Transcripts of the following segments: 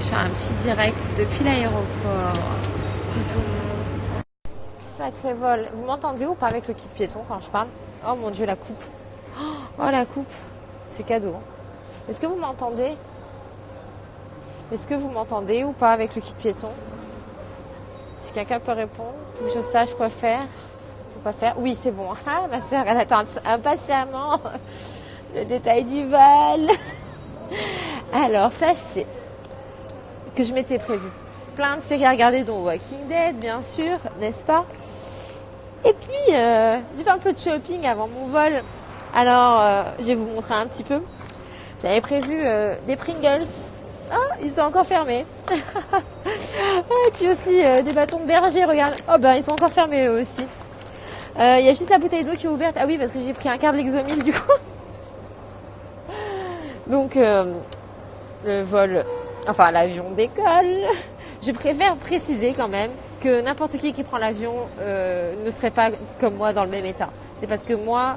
fais un petit direct depuis l'aéroport. Tout le monde. Sacré vol. Vous m'entendez ou pas avec le kit piéton quand je parle? Oh mon Dieu, la coupe. Oh la coupe. C'est cadeau. Est-ce que vous m'entendez? Est-ce que vous m'entendez ou pas avec le kit piéton? Si quelqu'un peut répondre, pour que je sache quoi faire. Quoi faire? Oui, c'est bon. Ah, ma soeur, elle attend impatiemment le détail du vol. Alors, sachez que je m'étais prévu plein de séries à regarder, dont Walking Dead, bien sûr, n'est-ce pas? Et puis, j'ai fait un peu de shopping avant mon vol. Alors, je vais vous montrer un petit peu. J'avais prévu des Pringles. Ah, ils sont encore fermés. Et puis aussi des bâtons de berger, regarde. Oh ben, ils sont encore fermés eux aussi. Il y a juste la bouteille d'eau qui est ouverte. Ah oui, parce que j'ai pris un quart de l'Exomil du coup. Donc, le vol, enfin l'avion décolle. Je préfère préciser quand même que n'importe qui prend l'avion ne serait pas comme moi dans le même état. C'est parce que moi,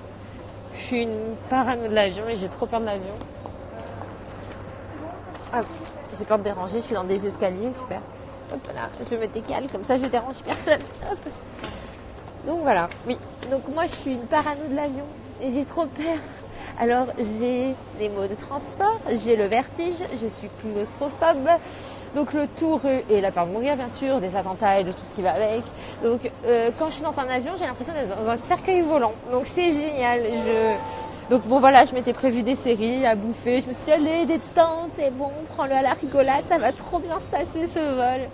je suis une parano de l'avion et j'ai trop peur de l'avion. Ah, j'ai peur de déranger, je suis dans des escaliers, super. Hop là, je me décale, comme ça je dérange personne. Hop. Donc voilà, oui. Donc moi je suis une parano de l'avion et j'ai trop peur. Alors j'ai les maux de transport, j'ai le vertige, je suis claustrophobe. Donc le tour et la peur de mourir bien sûr, des attentats et de tout ce qui va avec. Donc quand je suis dans un avion, j'ai l'impression d'être dans un cercueil volant. Donc c'est génial. Donc bon voilà, je m'étais prévu des séries à bouffer. Je me suis dit allez, détente, c'est bon, prends-le à la rigolade, ça va trop bien se passer ce vol.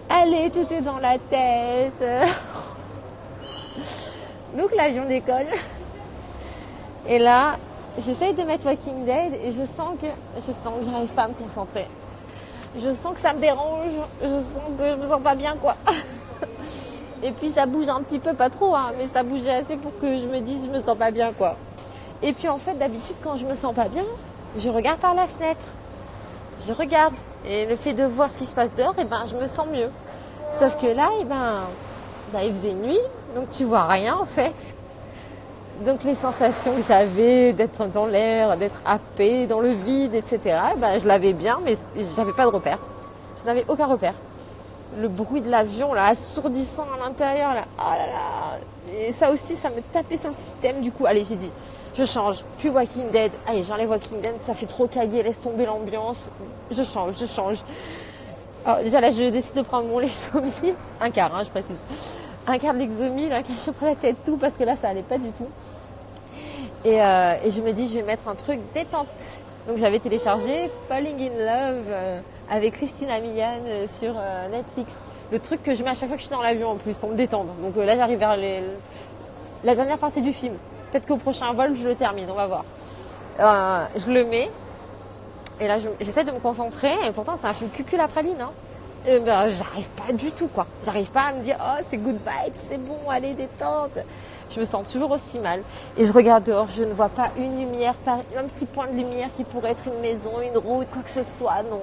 Allez, tout est dans la tête. Donc l'avion décolle. Et là, j'essaye de mettre Walking Dead et je sens que j'arrive pas à me concentrer. Je sens que ça me dérange, je sens que je me sens pas bien quoi. Et puis ça bouge un petit peu, pas trop, hein, mais ça bougeait assez pour que je me dise je me sens pas bien quoi. Et puis en fait d'habitude quand je me sens pas bien, je regarde par la fenêtre. Je regarde. Et le fait de voir ce qui se passe dehors, je me sens mieux. Sauf que là, il faisait nuit, donc tu vois rien en fait. Donc les sensations que j'avais d'être dans l'air, d'être happée dans le vide, etc. Je l'avais bien, mais j'avais pas de repère. Je n'avais aucun repère. Le bruit de l'avion, là, assourdissant à l'intérieur, là, oh là là. Et ça aussi, ça me tapait sur le système. Du coup, allez, j'ai dit, je change. Plus Walking Dead. Allez, j'enlève Walking Dead, ça fait trop caguer, laisse tomber l'ambiance. Je change. Alors, déjà là, je décide de prendre mon Lexomil. Un quart, je précise. Un quart de Lexomil, un cachet pour la tête, tout, parce que là, ça allait pas du tout. Et je me dis, je vais mettre un truc détente. Donc j'avais téléchargé Falling in Love avec Christina Milian sur Netflix. Le truc que je mets à chaque fois que je suis dans l'avion en plus, pour me détendre. Donc là, j'arrive vers la dernière partie du film. Peut-être qu'au prochain vol, je le termine, on va voir. Je le mets. Et là, j'essaie de me concentrer. Et pourtant, c'est un film cucul-praline. Hein. J'arrive pas du tout, quoi. J'arrive pas à me dire, oh, c'est good vibes, c'est bon, allez, détente. Je me sens toujours aussi mal. Et je regarde dehors, je ne vois pas une lumière, un petit point de lumière qui pourrait être une maison, une route, quoi que ce soit. Non,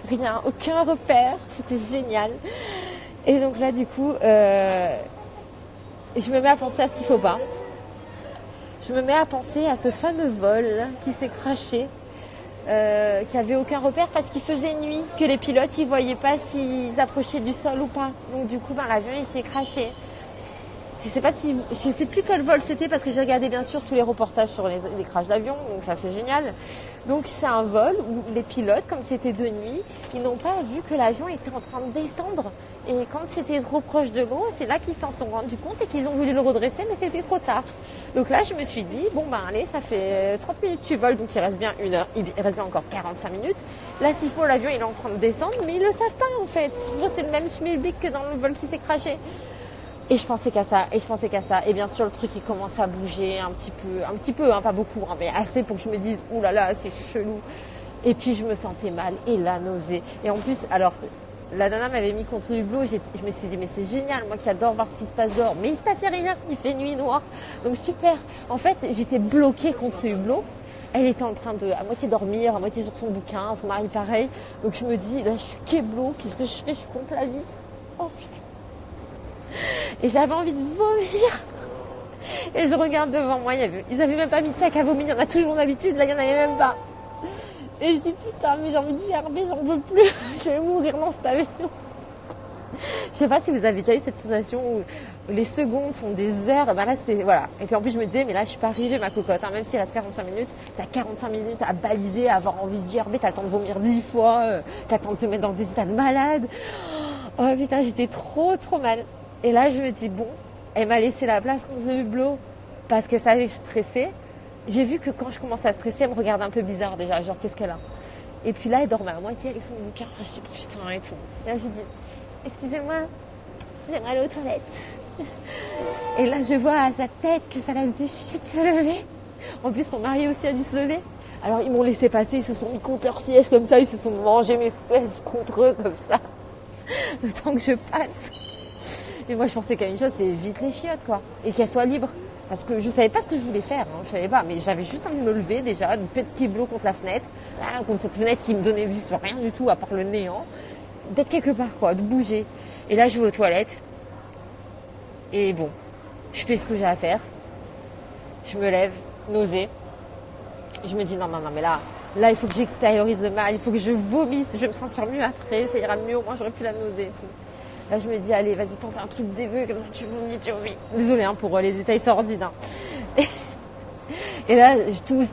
rien, aucun repère. C'était génial. Et donc là, du coup, je me mets à penser à ce qu'il faut pas. Je me mets à penser à ce fameux vol qui s'est crashé, qui avait aucun repère parce qu'il faisait nuit, que les pilotes ils voyaient pas s'ils approchaient du sol ou pas. Donc du coup, l'avion il s'est crashé. Je sais plus quel vol c'était parce que j'ai regardé bien sûr tous les reportages sur les crashs d'avion, donc ça c'est génial. Donc c'est un vol où les pilotes, comme c'était de nuit, ils n'ont pas vu que l'avion était en train de descendre. Et quand c'était trop proche de l'eau, c'est là qu'ils s'en sont rendus compte et qu'ils ont voulu le redresser, mais c'était trop tard. Donc là je me suis dit, allez, ça fait 30 minutes que tu voles, donc il reste bien 1 heure, il reste bien encore 45 minutes. Là s'il faut, l'avion il est en train de descendre, mais ils le savent pas en fait. C'est le même schmilblick que dans le vol qui s'est crashé. Et je pensais qu'à ça. Et bien sûr, le truc, il commence à bouger un petit peu, pas beaucoup, mais assez pour que je me dise, ouh là là, c'est chelou. Et puis, je me sentais mal et la nausée. Et en plus, alors, la nana m'avait mis contre le hublot. Je me suis dit, mais c'est génial, moi qui adore voir ce qui se passe dehors. Mais il se passait rien, il fait nuit noire. Donc, super. En fait, j'étais bloquée contre ce hublot. Elle était en train de à moitié dormir, à moitié sur son bouquin, son mari pareil. Donc, je me dis, là, je suis kéblo, qu'est-ce que je fais? Je compte la vie. Oh putain. Et j'avais envie de vomir. Et je regarde devant moi, ils avaient même pas mis de sac à vomir. Il y en a toujours d'habitude, là il n'y en avait même pas. Et je dis putain, mais j'ai envie de gerber, j'en peux plus. Je vais mourir dans cet avion. Je sais pas si vous avez déjà eu cette sensation où les secondes sont des heures. Ben là, c'était, voilà. Et puis en plus, je me disais, mais là, je suis pas arrivée, ma cocotte. Hein. Même s'il reste 45 minutes, t'as 45 minutes à baliser, à avoir envie de gerber, t'as le temps de vomir 10 fois, t'as le temps de te mettre dans des états de malade. Oh putain, j'étais trop mal. Et là, je me dis, bon, elle m'a laissé la place contre le hublot parce que ça avait stressé. J'ai vu que quand je commençais à stresser, elle me regardait un peu bizarre déjà, genre qu'est-ce qu'elle a. Et puis là, elle dormait à moitié avec son bouquin. Je dis putain et tout. Et là, je dis, excusez-moi, j'aimerais aller aux toilettes. Et là, je vois à sa tête que ça la faisait chier de se lever. En plus, son mari aussi a dû se lever. Alors, ils m'ont laissé passer, ils se sont mis contre leur siège comme ça, ils se sont mangés mes fesses contre eux comme ça. Le temps que je passe. Et moi, je pensais qu'à une chose, c'est vite les chiottes, quoi. Et qu'elle soit libre. Parce que je savais pas ce que je voulais faire, hein. Je savais pas, mais j'avais juste envie de me lever déjà, de péter kiblo contre la fenêtre, là, contre cette fenêtre qui me donnait vue sur rien du tout à part le néant, d'être quelque part quoi, de bouger. Et là je vais aux toilettes, et bon, je fais ce que j'ai à faire, je me lève, nausée, je me dis non mais là il faut que j'extériorise le mal, il faut que je vomisse, je vais me sentir mieux après, ça ira mieux, au moins j'aurai plus la nausée et tout. Là, je me dis, allez, vas-y, pense à un truc dégueu, comme ça tu vomis. Désolée hein, pour les détails sordides. Hein. Et là, je tousse.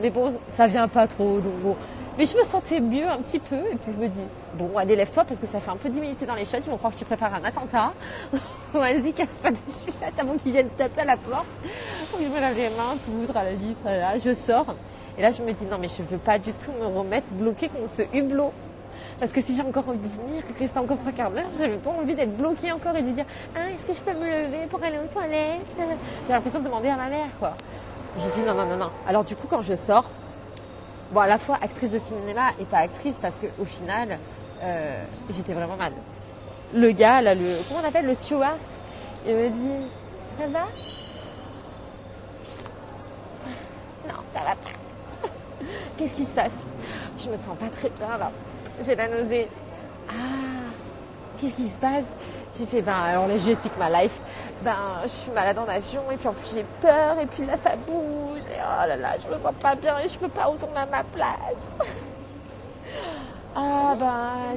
Mais bon, ça vient pas trop. Donc bon. Mais je me sentais mieux un petit peu. Et puis je me dis, bon, allez, lève-toi parce que ça fait un peu 10 minutes dans les chiottes. Ils vont croire que tu prépares un attentat. Vas-y, casse pas des chiottes avant qu'ils viennent taper à la porte. Donc je me lave les mains, tout à la vitre. Là, je sors. Et là, je me dis, non, mais je veux pas du tout me remettre bloquée contre ce hublot. Parce que si j'ai encore envie de venir, que c'est encore 3 quarts d'heure, j'avais pas envie d'être bloquée encore et de lui dire « Ah, est-ce que je peux me lever pour aller aux toilettes ?» J'ai l'impression de demander à ma mère, quoi. J'ai dit non. Alors du coup, quand je sors, bon, à la fois actrice de cinéma et pas actrice, parce qu'au final, j'étais vraiment mal. Le gars, là, comment on appelle, le steward, il me dit « Ça va ?» Non, ça va pas. Qu'est-ce qui se passe? Je me sens pas très bien, là. J'ai la nausée. Ah, qu'est-ce qui se passe? J'ai fait, alors là, je lui explique ma life. Je suis malade en avion et puis en plus j'ai peur et puis là, ça bouge. Et oh là là, je me sens pas bien et je peux pas retourner à ma place. Ah,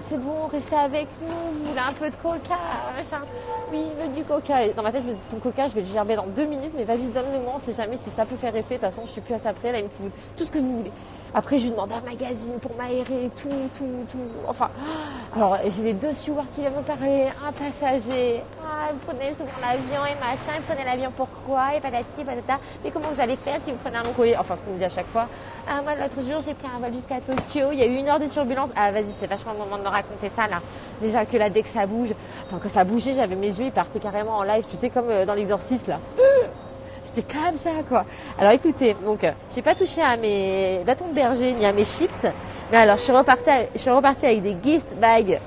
c'est bon, restez avec nous. Vous voulez un peu de coca, machin? Oui, il veut du coca. Et dans ma tête, je me dis, ton coca, je vais le gerber dans 2 minutes, mais vas-y, donne-le-moi. On sait jamais si ça peut faire effet. De toute façon, je suis plus à ça près. Là, il me fout tout ce que vous voulez. Après, je lui demande un magazine pour m'aérer, tout. Enfin, alors, j'ai les 2 stewards qui viennent me parler, un passager. Ah, vous prenez souvent l'avion et machin, vous prenez l'avion pourquoi? Et patati, patata. Mais comment vous allez faire si vous prenez un long courrier? Enfin, ce qu'on me dit à chaque fois. Ah, moi, l'autre jour, j'ai pris un vol jusqu'à Tokyo. Il y a eu 1 heure de turbulence. Ah, vas-y, c'est vachement le moment de me raconter ça, là. Déjà que là, dès que ça bouge. Enfin, quand ça bougeait, j'avais mes yeux, ils partaient carrément en live. Tu sais, comme dans l'exorciste, là. J'étais comme ça, quoi. Alors écoutez, donc j'ai pas touché à mes bâtons de berger ni à mes chips, mais alors je suis repartie avec des gift bags.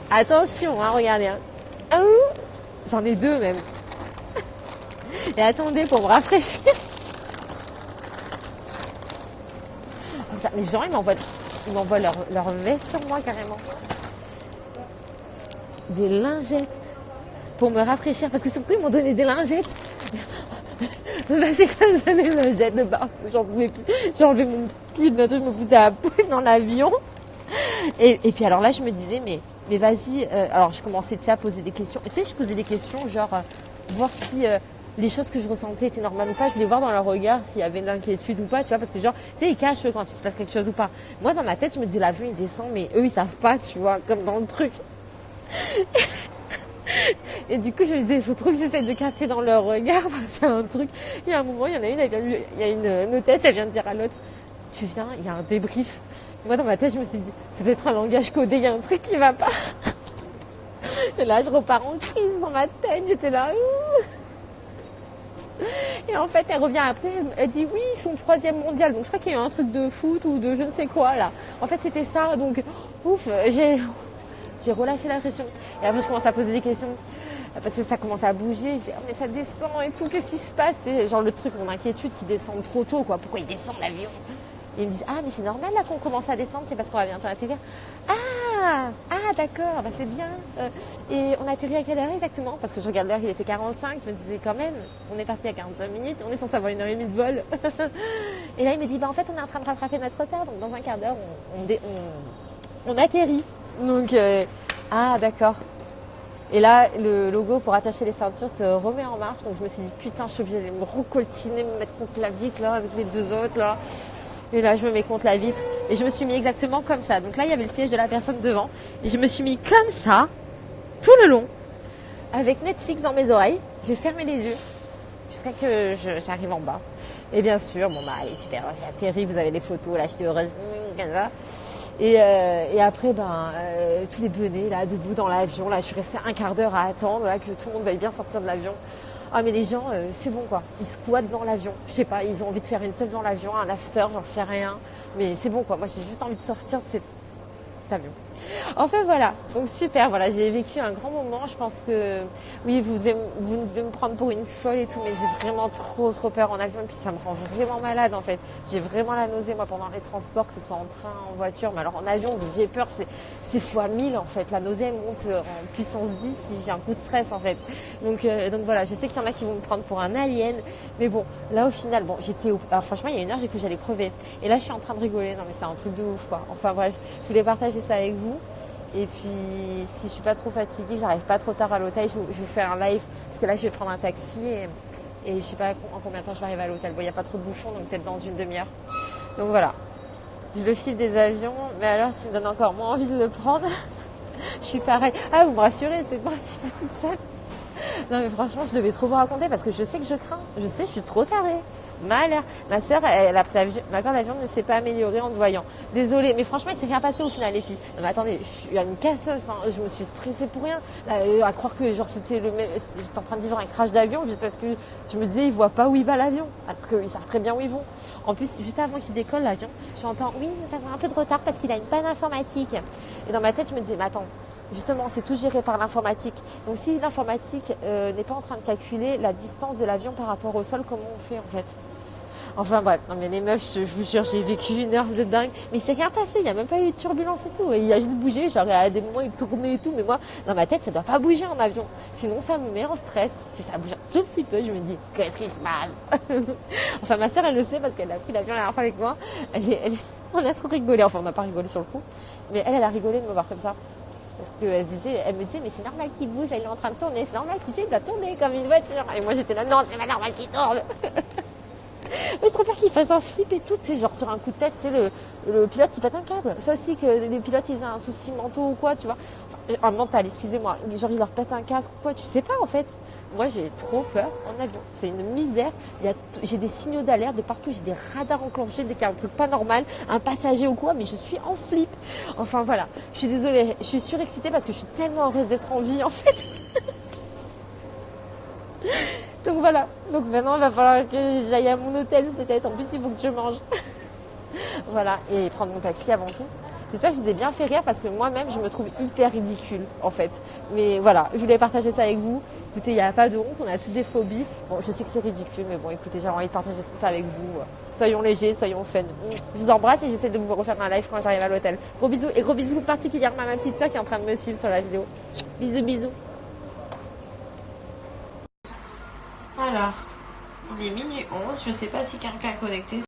Attention, hein, regardez. Hein. J'en ai 2 même. Et attendez pour me rafraîchir. Les gens, ils m'envoient leur veste sur moi carrément. Des lingettes pour me rafraîchir, parce que surtout ils m'ont donné des lingettes. C'est comme ça, des lingettes de partout, j'en pouvais plus. J'ai enlevé mon pull, je me foutais à poil dans l'avion. Et puis alors là, je me disais, mais vas-y. Alors je commençais à poser des questions. Tu sais, je posais des questions, genre voir si les choses que je ressentais étaient normales ou pas. Je voulais voir dans leur regard s'il y avait de l'inquiétude ou pas, tu vois, parce que genre, tu sais, ils cachent quand il se passe quelque chose ou pas. Moi, dans ma tête, je me dis, l'avion il descend, mais eux ils savent pas, tu vois, comme dans le truc. Et du coup, je me disais, il faut trop que j'essaie de capter dans leur regard, parce que c'est un truc. Il y a un moment, il y en a une, il y a une hôtesse, elle vient de dire à l'autre, tu viens, il y a un débrief. Moi, dans ma tête, je me suis dit, c'est peut-être un langage codé, il y a un truc qui va pas. Et là, je repars en crise dans ma tête, j'étais là. Et en fait, elle revient après, elle dit, oui, ils sont 3e mondial. Donc, je crois qu'il y a eu un truc de foot ou de je ne sais quoi, là. En fait, c'était ça, donc, ouf, j'ai relâché la pression. Et après, je commence à poser des questions. Parce que ça commence à bouger. Je dis, oh, mais ça descend et tout. Qu'est-ce qui se passe? C'est genre le truc, mon inquiétude qui descend trop tôt, quoi. Pourquoi il descend l'avion? Et ils me disent, ah, mais c'est normal, là, qu'on commence à descendre. C'est parce qu'on va bientôt atterrir. Ah, d'accord, c'est bien. Et on a atterri à quelle heure exactement? Parce que je regarde l'heure, il était 45. Je me disais, quand même, on est parti à 45 minutes. On est censé avoir 1h30 de vol. Et là, il me dit, en fait, on est en train de rattraper notre retard. Donc, dans un quart d'heure, on atterrit. Donc, ah, d'accord. Et là, le logo pour attacher les ceintures se remet en marche. Donc, je me suis dit, putain, je suis obligée de me recoltiner, me mettre contre la vitre, là, avec les deux autres, là. Et là, je me mets contre la vitre. Et je me suis mis exactement comme ça. Donc là, il y avait le siège de la personne devant. Et je me suis mis comme ça, tout le long, avec Netflix dans mes oreilles. J'ai fermé les yeux jusqu'à que j'arrive en bas. Et bien sûr, allez, super, j'ai atterri, vous avez les photos, là, j'étais heureuse, comme ça. Et après, tous les benets, là, debout dans l'avion, là, je suis restée un quart d'heure à attendre, là, que tout le monde veuille bien sortir de l'avion. Ah, mais les gens, c'est bon, quoi. Ils squattent dans l'avion. Je sais pas, ils ont envie de faire une teuf dans l'avion, un after, j'en sais rien. Mais c'est bon, quoi. Moi, j'ai juste envie de sortir de cet avion. Enfin voilà, donc super, voilà, j'ai vécu un grand moment. Je pense que oui, vous devez me prendre pour une folle et tout, mais j'ai vraiment trop peur en avion, et puis ça me rend vraiment malade en fait. J'ai vraiment la nausée moi pendant les transports, que ce soit en train, en voiture, mais alors en avion, j'ai peur, c'est fois 1000 en fait. La nausée elle monte en puissance 10 si j'ai un coup de stress en fait. Donc voilà, je sais qu'il y en a qui vont me prendre pour un alien, mais bon, là au final, alors franchement, il y a une heure, j'ai cru que j'allais crever. Et là, je suis en train de rigoler, non mais c'est un truc de ouf quoi. Enfin bref, je voulais partager ça avec vous. Et puis, si je suis pas trop fatiguée, j'arrive pas trop tard à l'hôtel, je vous fais un live. Parce que là, je vais prendre un taxi et je sais pas en combien de temps je vais arriver à l'hôtel. Bon, il n'y a pas trop de bouchons, donc peut-être dans une demi-heure. Donc voilà. Le fil des avions, mais alors tu me donnes encore moins envie de le prendre. Je suis pareil. Ah, vous me rassurez, c'est pas, je suis pas toute seule. Non, mais franchement, je devais trop vous raconter parce que je sais que je crains. Je sais, je suis trop tarée. Malheur. Ma sœur, ma peur d'avion ne s'est pas améliorée en te voyant. Désolée, mais franchement, il s'est rien passé au final, les filles. Non, mais attendez, je suis une casseuse, hein. Je me suis stressée pour rien. À croire que genre c'était le même, j'étais en train de vivre un crash d'avion juste parce que je me disais, ils voient pas où il va l'avion. Alors qu'ils savent très bien où ils vont. En plus, juste avant qu'il décolle l'avion, j'entends, oui, ça va un peu de retard parce qu'il a une panne informatique. Et dans ma tête, je me disais, mais attends. Justement, c'est tout géré par l'informatique. Donc, si l'informatique n'est pas en train de calculer la distance de l'avion par rapport au sol, comment on fait en fait? Enfin bref, non mais les meufs, je vous jure, j'ai vécu une heure de dingue. Mais il s'est rien passé, il n'y a même pas eu de turbulence et tout. Il a juste bougé, genre à des moments il tournait et tout. Mais moi, dans ma tête, ça doit pas bouger en avion. Sinon, ça me met en stress. Si ça bouge un tout petit peu, je me dis, qu'est-ce qui se passe? Enfin, ma soeur, elle le sait parce qu'elle a pris l'avion la dernière fois avec moi. On a trop rigolé. Enfin, on n'a pas rigolé sur le coup. Mais elle a rigolé de me voir comme ça. Parce qu'elle me disait, mais c'est normal qu'il bouge, il est en train de tourner. C'est normal, tu sais, il doit tourner comme une voiture. Et moi, j'étais là, non, c'est pas normal qu'il tourne. Mais j'ai trop peur qu'il fasse un flip et tout, tu sais, genre sur un coup de tête, tu sais, le pilote il pète un câble. Ça aussi, que les pilotes ils ont un souci mentaux ou quoi, tu vois. Enfin, un mental, excusez-moi. Genre, il leur pète un casque ou quoi, tu sais pas en fait. Moi, j'ai trop peur en avion. C'est une misère. J'ai des signaux d'alerte de partout, j'ai des radars enclenchés dès qu'il y a un truc pas normal, un passager ou quoi, mais je suis en flip. Enfin voilà, je suis désolée, je suis surexcitée parce que je suis tellement heureuse d'être en vie en fait. Donc voilà, donc maintenant il va falloir que j'aille à mon hôtel peut-être, en plus il faut que je mange. Voilà, et prendre mon taxi avant tout. J'espère que je vous ai bien fait rire parce que moi-même je me trouve hyper ridicule en fait. Mais voilà, je voulais partager ça avec vous. Écoutez, il n'y a pas de honte, on a toutes des phobies. Bon, je sais que c'est ridicule, mais bon écoutez, j'ai envie de partager ça avec vous. Soyons légers, soyons fun. Je vous embrasse et j'essaie de vous refaire un live quand j'arrive à l'hôtel. Gros bisous, et gros bisous particulièrement à ma petite soeur qui est en train de me suivre sur la vidéo. Bisous, bisous. Alors, il est minuit 11, je sais pas si quelqu'un est connecté.